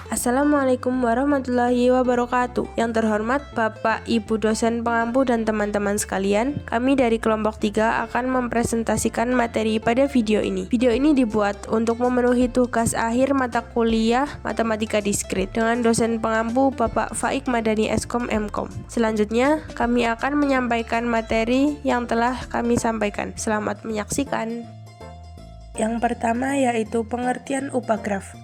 Assalamualaikum warahmatullahi wabarakatuh. Yang terhormat Bapak, Ibu dosen pengampu dan teman-teman sekalian, kami dari kelompok 3 akan mempresentasikan materi pada video ini. Video ini dibuat untuk memenuhi tugas akhir mata kuliah Matematika Diskrit dengan dosen pengampu Bapak Faik Madani Eskom Mkom. Selanjutnya, kami akan menyampaikan materi yang telah kami sampaikan. Selamat menyaksikan. Yang pertama yaitu pengertian upagraf.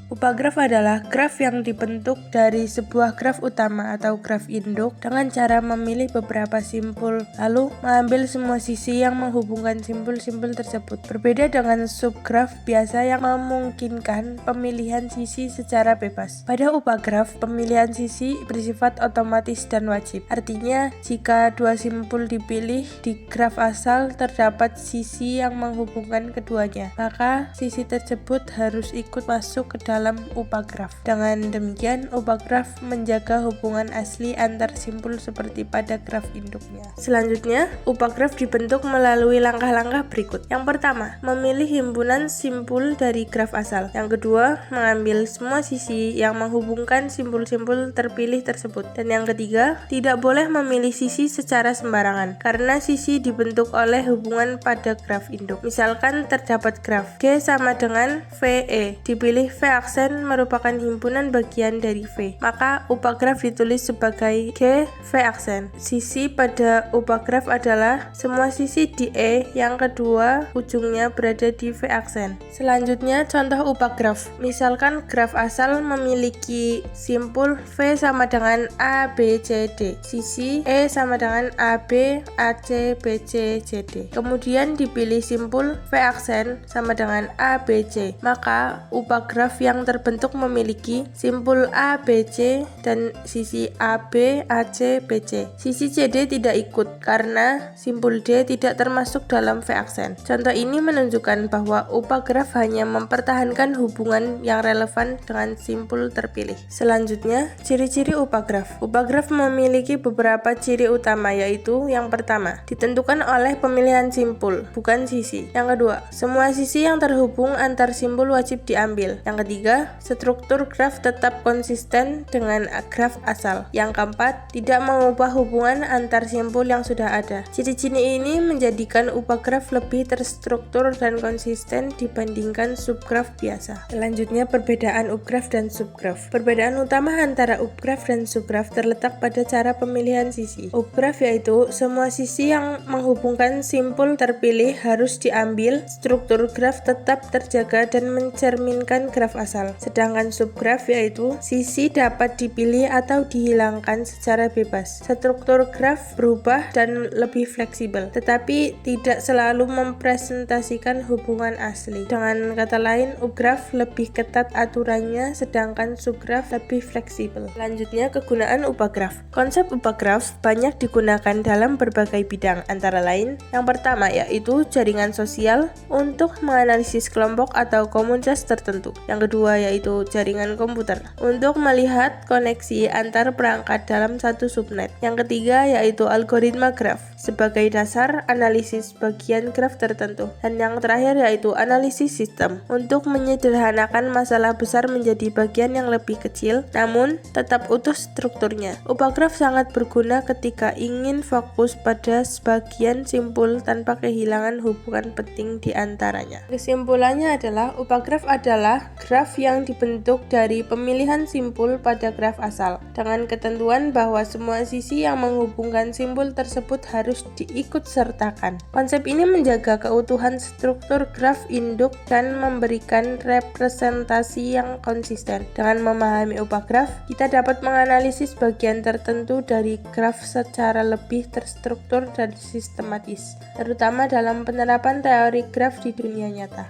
Upagraf adalah graf yang dibentuk dari sebuah graf utama atau graf induk dengan cara memilih beberapa simpul lalu mengambil semua sisi yang menghubungkan simpul-simpul tersebut. Berbeda dengan subgraf biasa yang memungkinkan pemilihan sisi secara bebas. Pada upagraf, pemilihan sisi bersifat otomatis dan wajib. Artinya, jika dua simpul dipilih di graf asal terdapat sisi yang menghubungkan keduanya, maka sisi tersebut harus ikut masuk ke dalam upagraf. Dengan demikian, upagraf menjaga hubungan asli antar simpul seperti pada graf induknya. Selanjutnya, upagraf dibentuk melalui langkah-langkah berikut. Yang pertama, memilih himpunan simpul dari graf asal. Yang kedua, mengambil semua sisi yang menghubungkan simpul-simpul terpilih tersebut. Dan yang ketiga, tidak boleh memilih sisi secara sembarangan karena sisi dibentuk oleh hubungan pada graf induk. Misalkan terdapat graf G sama dengan VE, dipilih V aksen merupakan himpunan bagian dari V, maka upagraf ditulis sebagai G V aksen. Sisi pada upagraf adalah semua sisi di E yang kedua ujungnya berada di V aksen. Selanjutnya contoh upagraf. Misalkan graf asal memiliki simpul V sama dengan A, B, C, D. Sisi E sama dengan AB, AC, BC, CD. Kemudian dipilih simpul V aksen sama dengan A, B, C. Maka upagraf yang terbentuk memiliki simpul A, B, C dan sisi AB, AC, BC. Sisi CD tidak ikut karena simpul D tidak termasuk dalam V aksen. Contoh ini menunjukkan bahwa upagraf hanya mempertahankan hubungan yang relevan dengan simpul terpilih. Selanjutnya, ciri-ciri upagraf. Upagraf memiliki beberapa ciri utama, yaitu yang pertama, ditentukan oleh pemilihan simpul, bukan sisi. Yang kedua, semua sisi yang terhubung antar simpul wajib diambil. Yang ketiga, struktur graf tetap konsisten dengan graf asal. Yang keempat, tidak mengubah hubungan antar simpul yang sudah ada. Ciri-ciri ini menjadikan upagraf lebih terstruktur dan konsisten dibandingkan subgraf biasa. Selanjutnya, perbedaan upgraf dan subgraf. Perbedaan utama antara upgraf dan subgraf terletak pada cara pemilihan sisi. Upgraf yaitu semua sisi yang menghubungkan simpul terpilih harus diambil, struktur graf tetap terjaga dan mencerminkan graf asal. Sedangkan subgraf yaitu sisi dapat dipilih atau dihilangkan secara bebas. Struktur graf berubah dan lebih fleksibel, tetapi tidak selalu mempresentasikan hubungan asli. Dengan kata lain, upgraf lebih ketat aturannya, sedangkan subgraf lebih fleksibel. Selanjutnya, kegunaan upagraf. Konsep upagraf banyak digunakan dalam berbagai bidang, antara lain yang pertama yaitu jaringan sosial untuk menganalisis kelompok atau komunitas tertentu. Yang kedua yaitu jaringan komputer untuk melihat koneksi antar perangkat dalam satu subnet. Yang ketiga yaitu algoritma graf sebagai dasar analisis bagian graf tertentu. Dan yang terakhir yaitu analisis sistem untuk menyederhanakan masalah besar menjadi bagian yang lebih kecil namun tetap utuh strukturnya. Upagraf sangat berguna ketika ingin fokus pada sebagian simpul tanpa kehilangan hubungan penting di antaranya. Kesimpulannya adalah upagraf adalah graf yang dibentuk dari pemilihan simpul pada graf asal dengan ketentuan bahwa semua sisi yang menghubungkan simpul tersebut harus diikutsertakan. Konsep ini menjaga keutuhan struktur graf induk dan memberikan representasi yang konsisten. Dengan memahami upagraf, kita dapat menganalisis bagian tertentu dari graf secara lebih terstruktur dan sistematis, terutama dalam penerapan teori graf di dunia nyata.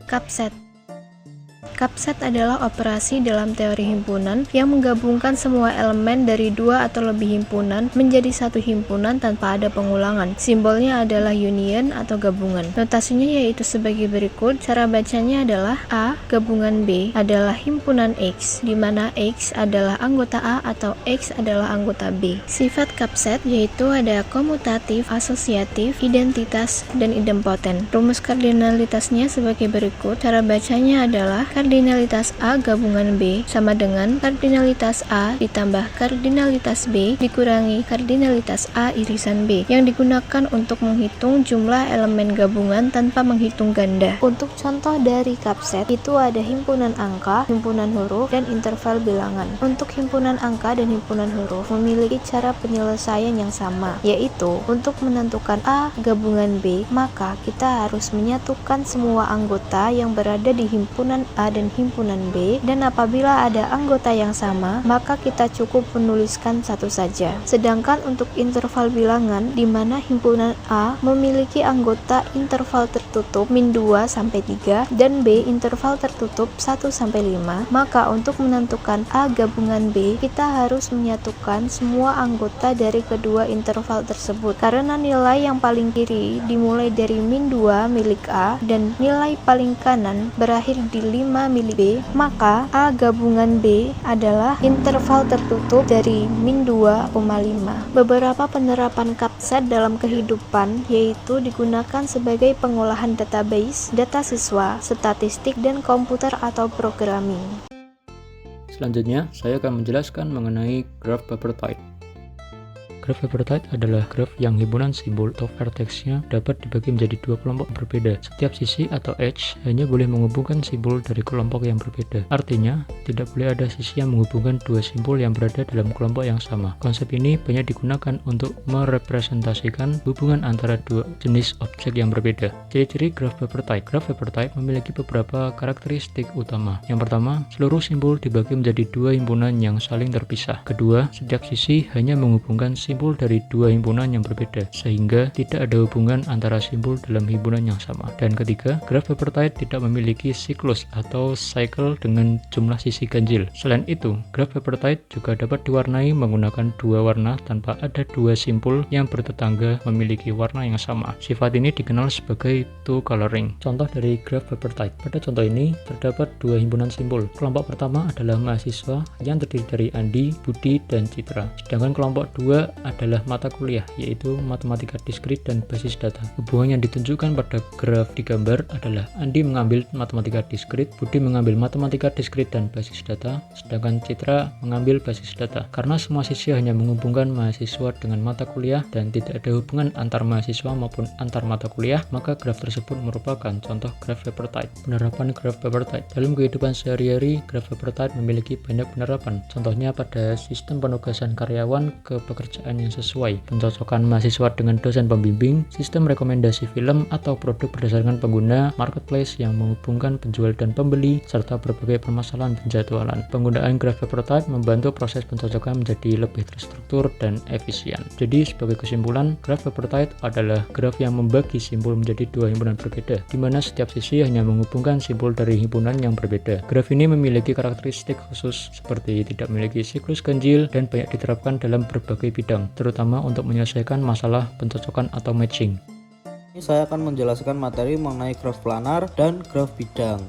Kapset. Kapset adalah operasi dalam teori himpunan yang menggabungkan semua elemen dari dua atau lebih himpunan menjadi satu himpunan tanpa ada pengulangan. Simbolnya adalah union atau gabungan. Notasinya yaitu sebagai berikut. Cara bacanya adalah A gabungan B adalah himpunan X, di mana X adalah anggota A atau X adalah anggota B. Sifat kapset yaitu ada komutatif, asosiatif, identitas, dan idempoten. Rumus kardinalitasnya sebagai berikut. Cara bacanya adalah kardinalitas kardinalitas A gabungan B sama dengan kardinalitas A ditambah kardinalitas B dikurangi kardinalitas A irisan B, yang digunakan untuk menghitung jumlah elemen gabungan tanpa menghitung ganda. Untuk contoh dari kapset itu ada himpunan angka, himpunan huruf, dan interval bilangan. Untuk himpunan angka dan himpunan huruf memiliki cara penyelesaian yang sama, yaitu untuk menentukan A gabungan B, maka kita harus menyatukan semua anggota yang berada di himpunan A dan himpunan B, dan apabila ada anggota yang sama, maka kita cukup menuliskan satu saja. Sedangkan untuk interval bilangan, di mana himpunan A memiliki anggota interval tertutup min 2 sampai 3 dan B interval tertutup 1 sampai 5, maka untuk menentukan A gabungan B, kita harus menyatukan semua anggota dari kedua interval tersebut. Karena nilai yang paling kiri dimulai dari min 2 milik A dan nilai paling kanan berakhir di 5 milik B, maka A gabungan B adalah interval tertutup dari min 2,5. Beberapa penerapan kapset dalam kehidupan yaitu digunakan sebagai pengolahan database, data siswa, statistik, dan komputer atau programming. Selanjutnya, saya akan menjelaskan mengenai graph paper type. Graph paper type adalah graf yang himpunan simbol atau vertexnya dapat dibagi menjadi dua kelompok berbeda. Setiap sisi atau edge hanya boleh menghubungkan simbol dari kelompok yang berbeda. Artinya, tidak boleh ada sisi yang menghubungkan dua simbol yang berada dalam kelompok yang sama. Konsep ini banyak digunakan untuk merepresentasikan hubungan antara dua jenis objek yang berbeda. Ciri-ciri graph paper type. Graph paper type memiliki beberapa karakteristik utama. Yang pertama, seluruh simbol dibagi menjadi dua himpunan yang saling terpisah. Kedua, setiap sisi hanya menghubungkan simbol dari dua himpunan yang berbeda, sehingga tidak ada hubungan antara simbol dalam himpunan yang sama. Dan ketiga, graph paper type tidak memiliki siklus atau cycle dengan jumlah sisi ganjil. Selain itu, graph paper type juga dapat diwarnai menggunakan dua warna tanpa ada dua simpul yang bertetangga memiliki warna yang sama. Sifat ini dikenal sebagai two coloring. Contoh dari graph paper type. Pada contoh ini, terdapat dua himpunan simbol. Kelompok pertama adalah mahasiswa yang terdiri dari Andi, Budi, dan Citra. Sedangkan kelompok dua adalah mata kuliah, yaitu matematika diskrit dan basis data. Hubungan yang ditunjukkan pada graf di gambar adalah Andi mengambil matematika diskrit, Budi mengambil matematika diskrit dan basis data, sedangkan Citra mengambil basis data. Karena semua sisi hanya menghubungkan mahasiswa dengan mata kuliah dan tidak ada hubungan antar mahasiswa maupun antar mata kuliah, maka graf tersebut merupakan contoh graph paper type. Penerapan graph paper type. Dalam kehidupan sehari-hari, graph paper type memiliki banyak penerapan. Contohnya pada sistem penugasan karyawan ke pekerjaan yang sesuai, pencocokan mahasiswa dengan dosen pembimbing, sistem rekomendasi film atau produk berdasarkan pengguna, marketplace yang menghubungkan penjual dan pembeli, serta berbagai permasalahan penjadwalan. Penggunaan graph paper type membantu proses pencocokan menjadi lebih terstruktur dan efisien. Jadi sebagai kesimpulan, graph paper type adalah graf yang membagi simbol menjadi dua himpunan berbeda, di mana setiap sisi hanya menghubungkan simbol dari himpunan yang berbeda. Graf ini memiliki karakteristik khusus seperti tidak memiliki siklus ganjil dan banyak diterapkan dalam berbagai bidang, terutama untuk menyelesaikan masalah pencocokan atau matching. Ini saya akan menjelaskan materi mengenai graf planar dan graf bidang.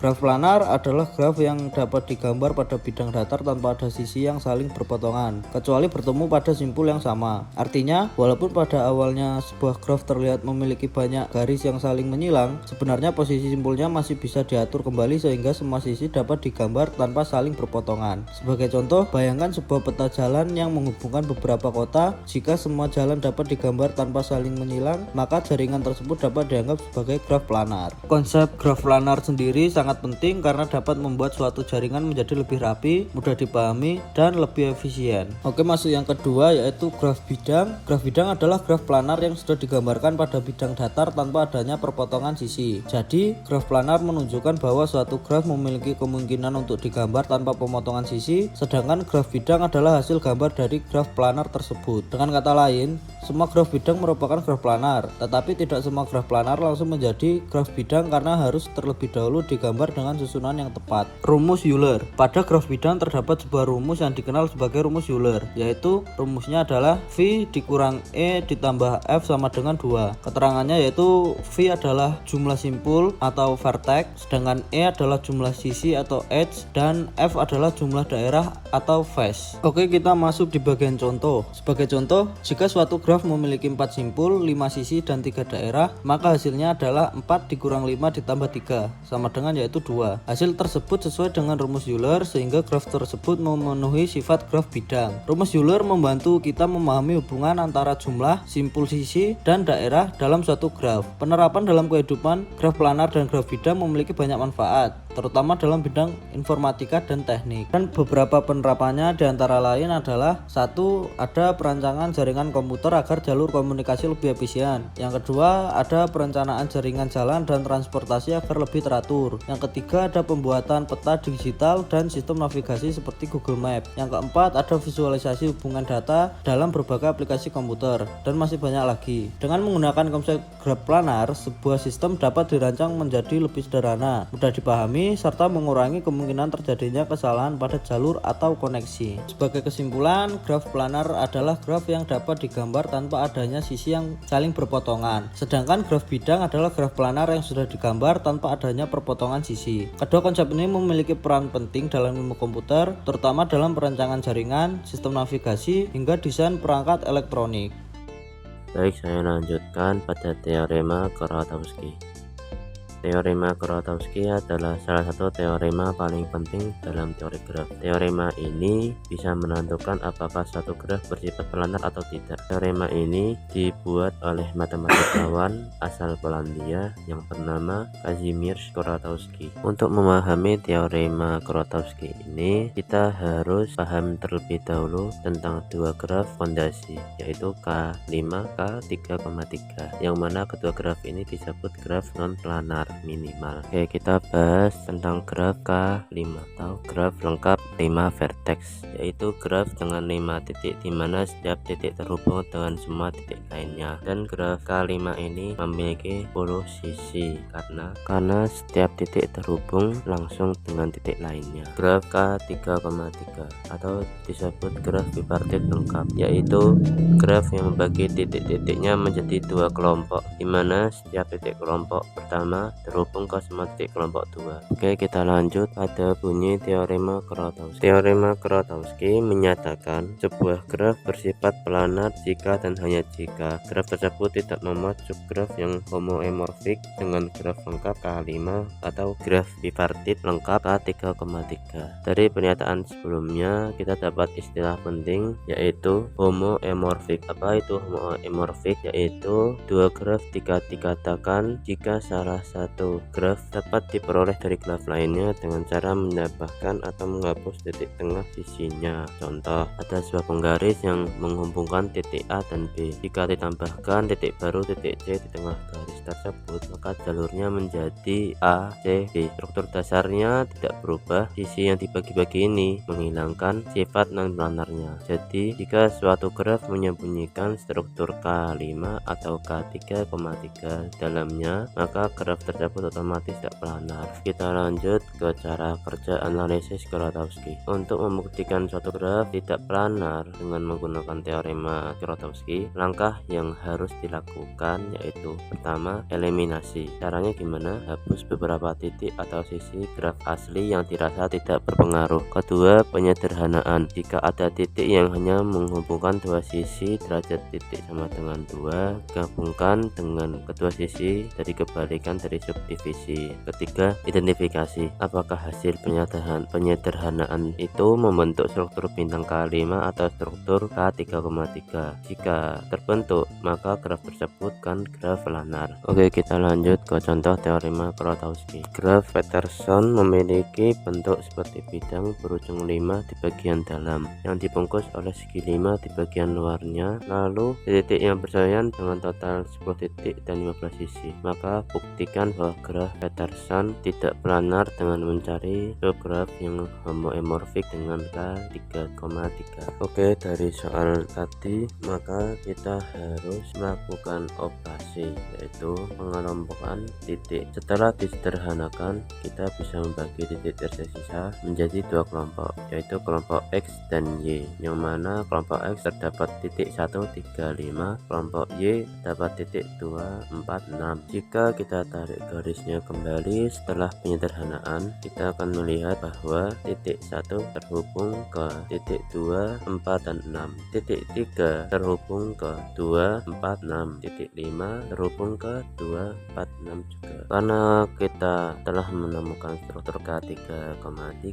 Graf planar adalah graf yang dapat digambar pada bidang datar tanpa ada sisi yang saling berpotongan, kecuali bertemu pada simpul yang sama. Artinya, walaupun pada awalnya sebuah graf terlihat memiliki banyak garis yang saling menyilang, sebenarnya posisi simpulnya masih bisa diatur kembali sehingga semua sisi dapat digambar tanpa saling berpotongan. Sebagai contoh, bayangkan sebuah peta jalan yang menghubungkan beberapa kota. Jika semua jalan dapat digambar tanpa saling menyilang, maka jaringan tersebut dapat dianggap sebagai graf planar. Konsep graf planar sendiri sangat penting karena dapat membuat suatu jaringan menjadi lebih rapi, mudah dipahami, dan lebih efisien. Oke, masuk yang kedua yaitu graf bidang. Graf bidang adalah graf planar yang sudah digambarkan pada bidang datar tanpa adanya perpotongan sisi. Jadi, graf planar menunjukkan bahwa suatu graf memiliki kemungkinan untuk digambar tanpa pemotongan sisi, sedangkan graf bidang adalah hasil gambar dari graf planar tersebut. Dengan kata lain, semua graf bidang merupakan graf planar, tetapi tidak semua graf planar langsung menjadi graf bidang karena harus terlebih dahulu digambar dengan susunan yang tepat. Rumus Euler. Pada graf bidang terdapat sebuah rumus yang dikenal sebagai rumus Euler, yaitu rumusnya adalah V dikurang E ditambah F sama dengan 2. Keterangannya yaitu V adalah jumlah simpul atau vertex, sedangkan E adalah jumlah sisi atau edge, dan F adalah jumlah daerah atau face. Oke, kita masuk di bagian contoh. Sebagai contoh, jika suatu graf memiliki 4 simpul, 5 sisi, dan 3 daerah, maka hasilnya adalah 4 dikurang 5 ditambah 3 sama dengan yaitu 2. Hasil tersebut sesuai dengan rumus Euler sehingga graf tersebut memenuhi sifat graf bidang. Rumus Euler membantu kita memahami hubungan antara jumlah, simpul sisi, dan daerah dalam suatu graf. Penerapan dalam kehidupan graf planar dan graf bidang memiliki banyak manfaat, terutama dalam bidang informatika dan teknik. Dan beberapa penerapannya diantara lain adalah: 1. Ada perancangan jaringan komputer agar jalur komunikasi lebih efisien. Yang kedua, ada perencanaan jaringan jalan dan transportasi agar lebih teratur. Yang ketiga, ada pembuatan peta digital dan sistem navigasi seperti Google Map. Yang keempat, ada visualisasi hubungan data dalam berbagai aplikasi komputer, dan masih banyak lagi. Dengan menggunakan konsep graf planar, sebuah sistem dapat dirancang menjadi lebih sederhana, mudah dipahami, serta mengurangi kemungkinan terjadinya kesalahan pada jalur atau koneksi. Sebagai kesimpulan, graf planar adalah graf yang dapat digambar tanpa adanya sisi yang saling berpotongan. Sedangkan graf bidang adalah graf planar yang sudah digambar tanpa adanya perpotongan sisi. Kedua konsep ini memiliki peran penting dalam ilmu komputer, terutama dalam perancangan jaringan, sistem navigasi, hingga desain perangkat elektronik. Baik, saya lanjutkan pada teorema Kuratowski. Teorema Kuratowski adalah salah satu teorema paling penting dalam teori graf. Teorema ini bisa menentukan apakah suatu graf bersifat planar atau tidak. Teorema ini dibuat oleh matematikawan asal Polandia yang bernama Kazimierz Kuratowski. Untuk memahami teorema Kuratowski ini, kita harus paham terlebih dahulu tentang dua graf fondasi, yaitu K5, K3,3, yang mana kedua graf ini disebut graf non-planar minimal. Oke, kita bahas tentang graf K5 atau graf lengkap 5 vertex, yaitu graf dengan 5 titik di mana setiap titik terhubung dengan semua titik lainnya. Dan graf K5 ini memiliki 10 sisi karena setiap titik terhubung langsung dengan titik lainnya. Graf K3,3 atau disebut graf bipartit lengkap, yaitu graf yang membagi titik-titiknya menjadi dua kelompok, di mana setiap titik kelompok pertama terhubung ke semua titik kelompok 2. Oke, kita lanjut pada bunyi teorema Kuratowski. Teorema Kuratowski menyatakan sebuah graf bersifat planar jika dan hanya jika graf tersebut tidak memuat subgraf yang homoemorfik dengan graf lengkap K5 atau graf bipartit lengkap K3,3. Dari pernyataan sebelumnya kita dapat istilah penting yaitu homoemorfik. Apa itu homoemorfik? Yaitu dua graf dikatakan jika salah satu graf dapat diperoleh dari graf lainnya dengan cara menambahkan atau menghapus titik tengah sisinya. Contoh, ada sebuah penggaris yang menghubungkan titik A dan B. Jika ditambahkan titik baru titik C di tengah garis tersebut, maka jalurnya menjadi A, C, B. Struktur dasarnya tidak berubah, sisi yang dibagi-bagi ini menghilangkan sifat non-planarnya. Jadi, jika suatu graf menyembunyikan struktur K5 atau K3,3 dalamnya, maka graf tersebut otomatis tidak planar. Kita lanjut ke cara kerja analisis Kuratowski. Untuk membuktikan suatu graf tidak planar dengan menggunakan teorema Kuratowski, langkah yang harus dilakukan yaitu pertama, eliminasi. Caranya gimana? Hapus beberapa titik atau sisi graf asli yang dirasa tidak berpengaruh. Kedua, penyederhanaan. Jika ada titik yang hanya menghubungkan dua sisi, derajat titik sama dengan 2, gabungkan dengan kedua sisi dari kebalikan dari subdivisi. Ketiga, identifikasi. Apakah hasil penyederhanaan itu membentuk struktur bintang K5 atau struktur K3,3? Jika terbentuk, maka graf tersebut kan graf planar. Oke, kita lanjut ke contoh teorema Kuratowski. Graf Peterson memiliki bentuk seperti bidang berujung 5 di bagian dalam yang dibungkus oleh segi 5 di bagian luarnya, lalu titik yang bersamaan dengan total 10 titik dan 15 sisi. Maka buktikan bahwa graf Peterson tidak planar dengan mencari subgraf yang homoemorfik dengan K3,3. Oke, dari soal tadi maka kita harus melakukan operasi yaitu pengelompokan titik. Setelah disederhanakan, kita bisa membagi titik tersisa menjadi dua kelompok, yaitu kelompok X dan Y, yang mana kelompok X terdapat titik 1, 3, 5, kelompok Y terdapat titik 2, 4, 6. Jika kita tarik garisnya kembali setelah penyederhanaan, kita akan melihat bahwa titik 1 terhubung ke titik 2, 4, dan 6, titik 3 terhubung ke 2, 4, 6, titik 5 terhubung ke 2, 4, 6 juga. Karena kita telah menemukan struktur K3,3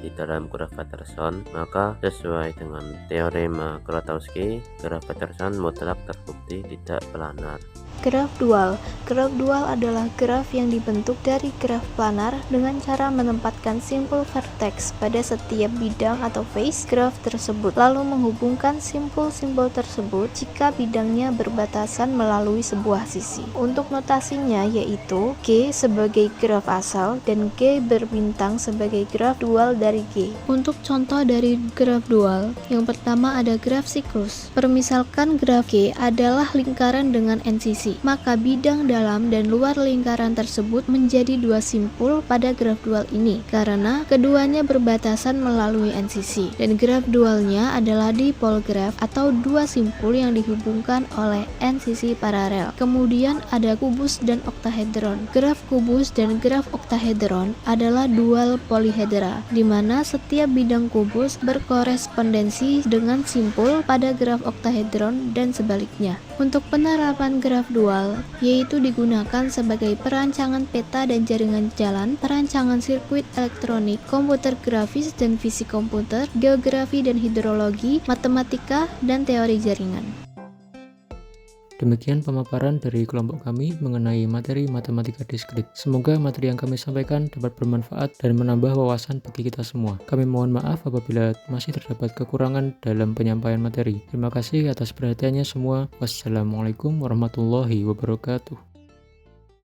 di dalam graf Peterson, maka sesuai dengan teorema Grotowski, graf Peterson mutlak terbukti tidak planar. Graf dual. Graf dual adalah graf yang dibentuk dari graf planar dengan cara menempatkan simpul vertex pada setiap bidang atau face graf tersebut, lalu menghubungkan simpul-simpul tersebut jika bidangnya berbatasan melalui sebuah sisi. Untuk notasinya yaitu G sebagai graf asal dan G berbintang sebagai graf dual dari G. Untuk contoh dari graf dual, yang pertama ada graf siklus. Permisalkan graf G adalah lingkaran dengan n sisi, maka bidang dalam dan luar lingkaran tersebut menjadi dua simpul pada graf dual ini karena keduanya berbatasan melalui n sisi, dan graf dualnya adalah dipol graf atau dua simpul yang dihubungkan oleh n sisi paralel. Kemudian ada kubus dan oktahedron. Graf kubus dan graf oktahedron adalah dual polihedra, di mana setiap bidang kubus berkorespondensi dengan simpul pada graf oktahedron dan sebaliknya. Untuk penerapan graf dual, yaitu digunakan sebagai perancangan peta dan jaringan jalan, perancangan sirkuit elektronik, komputer grafis dan fisik komputer, geografi dan hidrologi, matematika, dan teori jaringan. Demikian pemaparan dari kelompok kami mengenai materi matematika diskrit. Semoga materi yang kami sampaikan dapat bermanfaat dan menambah wawasan bagi kita semua. Kami mohon maaf apabila masih terdapat kekurangan dalam penyampaian materi. Terima kasih atas perhatiannya semua. Wassalamualaikum warahmatullahi wabarakatuh.